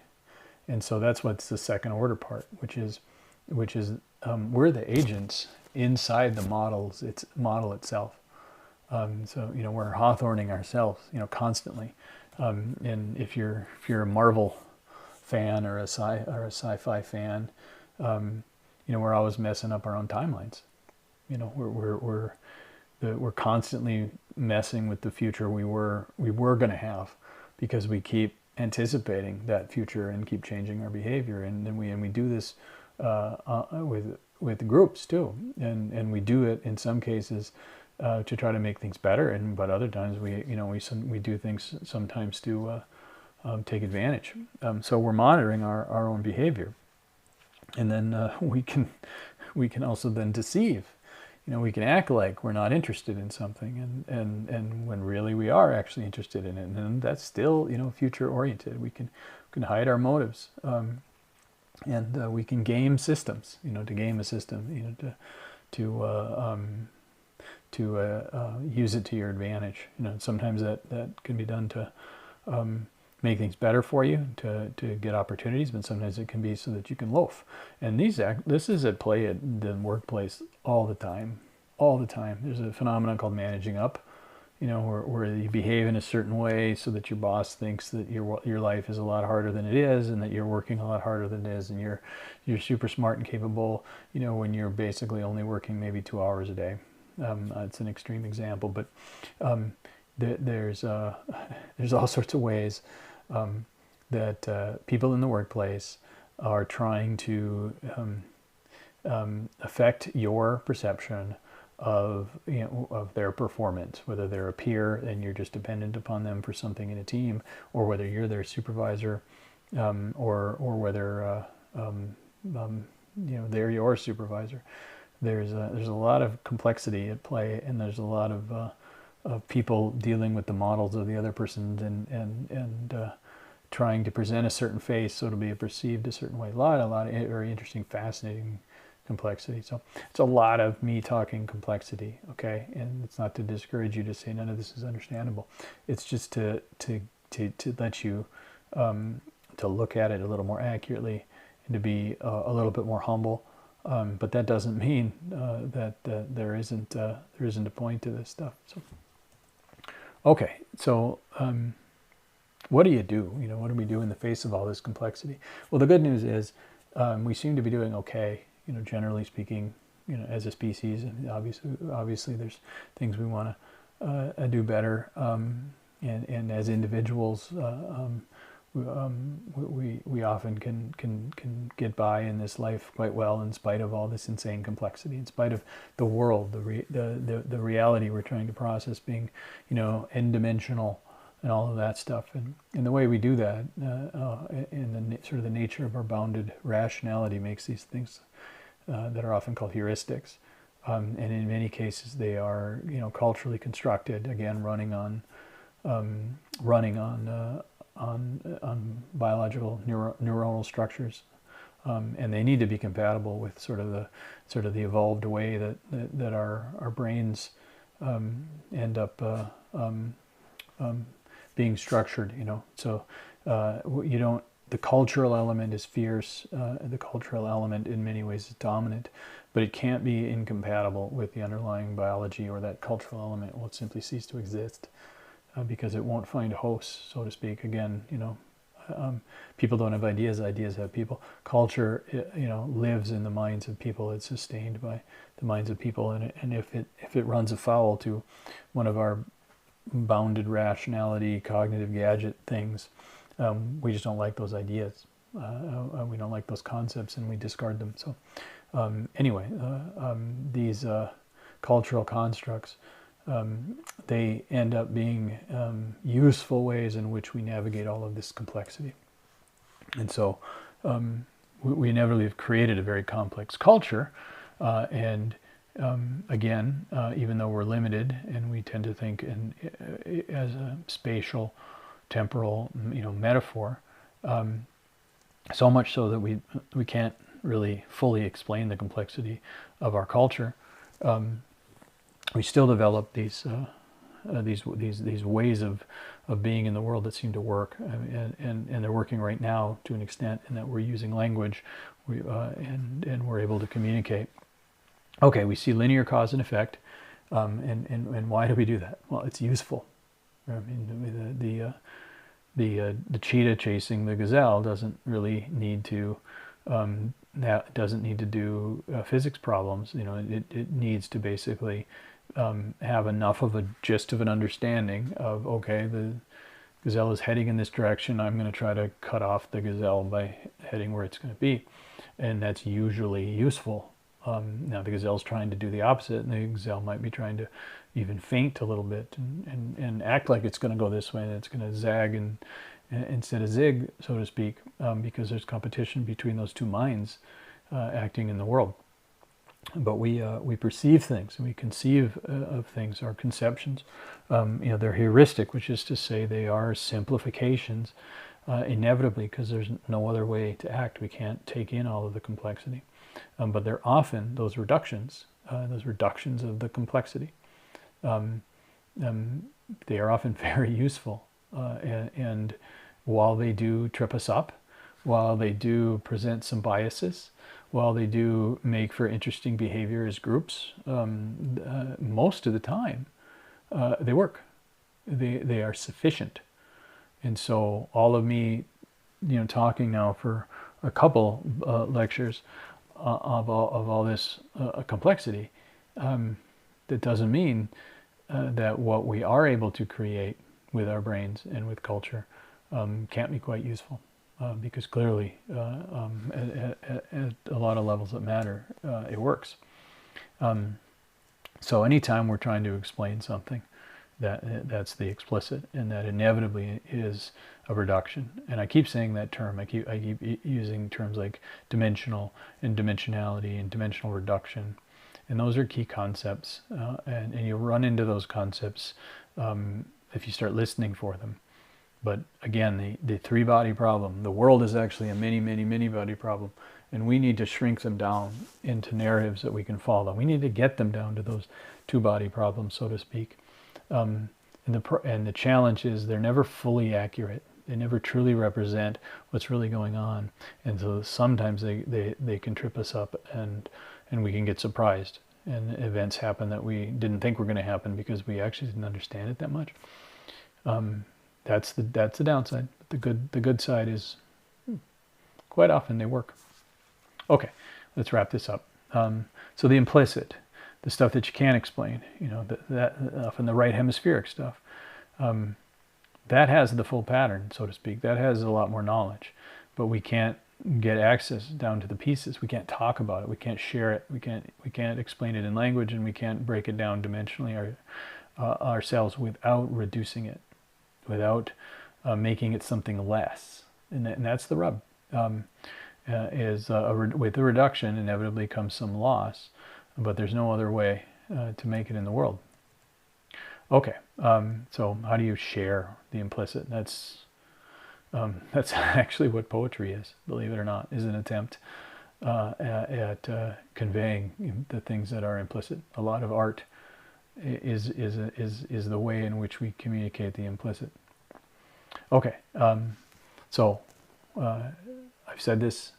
And so that's what's the second order part, which is we're the agents inside the model itself. So we're Hawthorning ourselves, constantly. And if you're a Marvel fan or a sci-fi fan, we're always messing up our own timelines. We're constantly messing with the future we were going to have, because we keep anticipating that future and keep changing our behavior, and then we do this with groups too, and we do it in some cases to try to make things better, but other times we do things sometimes to take advantage. So we're monitoring our own behavior, and then we can also then deceive. We can act like we're not interested in something, and when really we are actually interested in it, and that's still future oriented. We can hide our motives, and we can game systems. To game a system, to use it to your advantage. Sometimes that can be done to make things better for you, to get opportunities, but sometimes it can be so that you can loaf. And this is at play at the workplace all the time. There's a phenomenon called managing up, where you behave in a certain way so that your boss thinks that your life is a lot harder than it is, and that you're working a lot harder than it is, and you're super smart and capable, when you're basically only working maybe 2 hours a day. It's an extreme example, but there's all sorts of ways that people in the workplace are trying to affect your perception of their performance, whether they're a peer and you're just dependent upon them for something in a team, or whether you're their supervisor, or whether they're your supervisor. There's a lot of complexity at play, and there's a lot of people dealing with the models of the other person and trying to present a certain face so it'll be perceived a certain way. A lot of very interesting, fascinating complexity. So it's a lot of me talking complexity, okay? And it's not to discourage you to say none of this is understandable. It's just to let you to look at it a little more accurately, and to be a little bit more humble. But that doesn't mean that there isn't a point to this stuff. So, okay, so what do you do? What do we do in the face of all this complexity? Well, the good news is we seem to be doing okay. Generally speaking, as a species, and obviously there's things we want to do better, and as individuals, we often can get by in this life quite well in spite of all this insane complexity, in spite of the world, the reality we're trying to process being, n-dimensional and all of that stuff. And the way we do that, in the sort of the nature of our bounded rationality, makes these things that are often called heuristics, and in many cases they are, culturally constructed, again running on biological neuronal structures, and they need to be compatible with sort of the evolved way that our brains end up being structured. So you don't. The cultural element is fierce. The cultural element in many ways is dominant, but it can't be incompatible with the underlying biology, or that cultural element will simply cease to exist. Because it won't find hosts, so to speak. Again, people don't have ideas have people. Culture, lives in the minds of people. It's sustained by the minds of people, and if it runs afoul to one of our bounded rationality, cognitive gadget things, we just don't like those ideas. We don't like those concepts, and we discard them. So, anyway, these cultural constructs. They end up being useful ways in which we navigate all of this complexity. And so we inevitably have created a very complex culture, and again, even though we're limited and we tend to think as a spatial, temporal, metaphor, so much so that we can't really fully explain the complexity of our culture. We still develop these ways of being in the world that seem to work, and they're working right now to an extent, in that we're using language, and we're able to communicate. Okay, we see linear cause and effect, and why do we do that? Well, it's useful. I mean, the cheetah chasing the gazelle doesn't really need to that doesn't need to do physics problems. It needs to basically have enough of a gist of an understanding of, okay, the gazelle is heading in this direction. I'm going to try to cut off the gazelle by heading where it's going to be. And that's usually useful. Now the gazelle's trying to do the opposite, and the gazelle might be trying to even feint a little bit and act like it's going to go this way, and it's going to zag and instead of zig, so to speak, because there's competition between those two minds acting in the world. But we perceive things, and we conceive of things, our conceptions. They're heuristic, which is to say they are simplifications, inevitably, because there's no other way to act. We can't take in all of the complexity. But they're often those reductions of the complexity. They are often very useful. And while they do trip us up, while they do present some biases, while they do make for interesting behavior as groups, most of the time they work. They are sufficient. And so all of me, talking now for a couple lectures of all this complexity, that doesn't mean that what we are able to create with our brains and with culture can't be quite useful, because clearly at a lot of levels that matter, it works. So anytime we're trying to explain something, that's the explicit, and that inevitably is a reduction. And I keep saying that term. I keep using terms like dimensional and dimensionality and dimensional reduction, and those are key concepts. And you run into those concepts if you start listening for them. But again, the three-body problem, the world is actually a many body problem, and we need to shrink them down into narratives that we can follow. We need to get them down to those two-body problems, so to speak. And the challenge is they're never fully accurate. They never truly represent what's really going on, and so sometimes they can trip us up, and we can get surprised, and events happen that we didn't think were going to happen because we actually didn't understand it that much. That's the downside. The good side is quite often they work. Okay, let's wrap this up. So the implicit, the stuff that you can't explain, that often the right hemispheric stuff, that has the full pattern, so to speak. That has a lot more knowledge, but we can't get access down to the pieces. We can't talk about it. We can't share it. We can't explain it in language, and we can't break it down dimensionally ourselves without reducing it, without making it something less. And that's the rub. With the reduction, inevitably comes some loss, but there's no other way to make it in the world. Okay, so how do you share the implicit? That's actually what poetry is, believe it or not, is an attempt at conveying the things that are implicit. A lot of art is the way in which we communicate the implicit. Okay, so I've said this,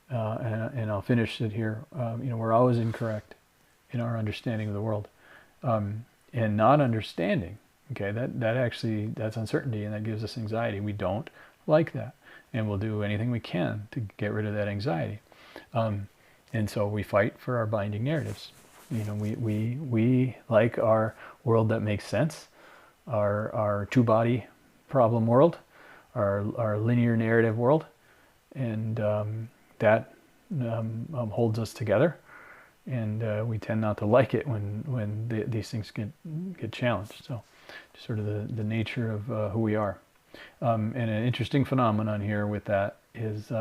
and I'll finish it here. We're always incorrect in our understanding of the world, and not understanding. Okay, that's uncertainty, and that gives us anxiety. We don't like that, and we'll do anything we can to get rid of that anxiety. And so we fight for our binding narratives. We like our world that makes sense, our two-body problem world, our linear narrative world, and that holds us together. And we tend not to like it when these things get challenged. So, just sort of the nature of who we are. And an interesting phenomenon here with that is,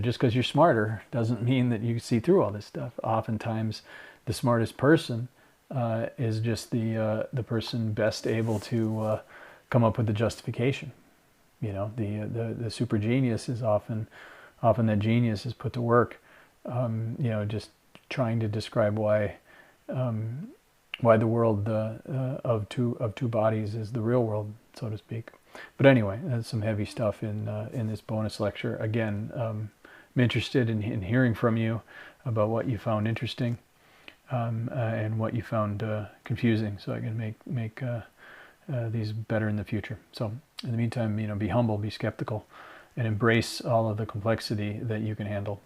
just because you're smarter doesn't mean that you see through all this stuff. Oftentimes, the smartest person is just the person best able to come up with the justification. The super genius is often that genius is put to work, just trying to describe why the world of two bodies is the real world, so to speak. But anyway, that's some heavy stuff in this bonus lecture. Again, I'm interested in hearing from you about what you found interesting and what you found confusing, so I can make these better in the future. So in the meantime, be humble, be skeptical, and embrace all of the complexity that you can handle.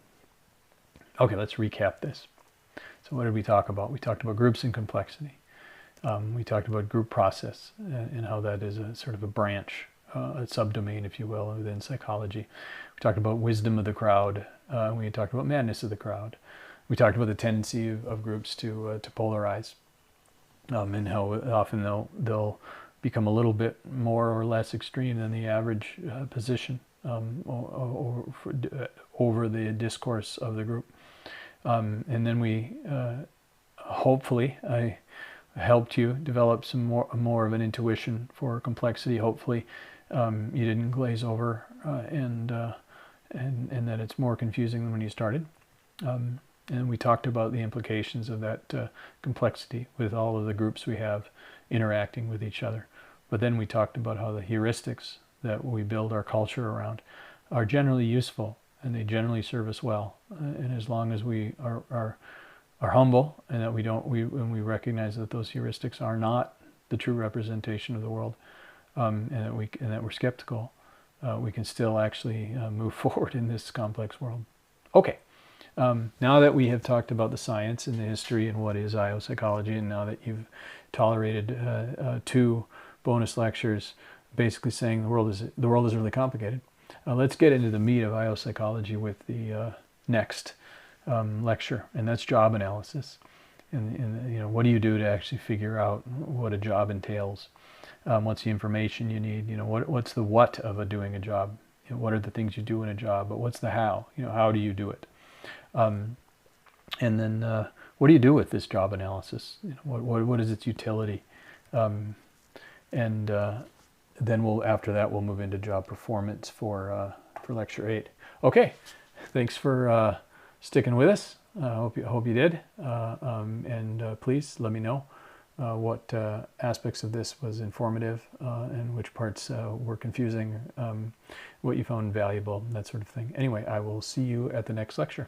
Okay, let's recap this. So what did we talk about? We talked about groups and complexity. We talked about group process and how that is a sort of a branch, a subdomain, if you will, within psychology. We talked about wisdom of the crowd. We talked about madness of the crowd. We talked about the tendency of groups to polarize, and how often they'll become a little bit more or less extreme than the average position over the discourse of the group. And then we hopefully I helped you develop some more of an intuition for complexity. Hopefully you didn't glaze over and that it's more confusing than when you started. And we talked about the implications of that complexity with all of the groups we have interacting with each other. But then we talked about how the heuristics that we build our culture around are generally useful, and they generally serve us well. And as long as we are humble, and that when we recognize that those heuristics are not the true representation of the world, and that we're skeptical, we can still actually move forward in this complex world. Okay. Now that we have talked about the science and the history and what is IO psychology, and now that you've tolerated 2 bonus lectures basically saying the world is really complicated, let's get into the meat of IO psychology with the next lecture, and that's job analysis. And what do you do to actually figure out what a job entails? What's the information you need? What's the what of doing a job? What are the things you do in a job? But what's the how? How do you do it? And then what do you do with this job analysis? What is its utility? And then after that we'll move into job performance for lecture 8. Okay, thanks for sticking with us. I hope you did. And please let me know what aspects of this was informative and which parts were confusing, what you found valuable, that sort of thing. Anyway, I will see you at the next lecture.